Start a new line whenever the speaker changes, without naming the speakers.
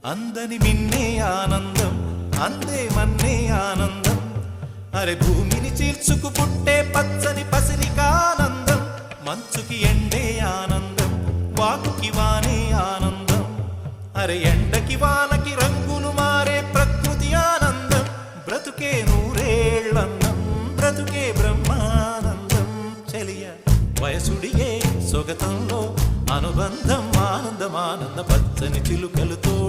అందని మిన్నే ఆనందం అందే మన్నే ఆనందం అరే భూమిని చీల్చుకు పుట్టే పచ్చని పసిరికానందం మంచుకి ఎండే ఆనందం వాకుకి వానే ఆనందం అరే ఎండకి వానకి రంగులు మారే ప్రకృతి ఆనందం బ్రతుకే నూరేళ్ళన్నం బ్రతుకే బ్రహ్మానందం చెలియ వయసుడిగే సొగతంలో అనుబంధం ఆనందమానంద పచ్చని చిలుకలు తోడు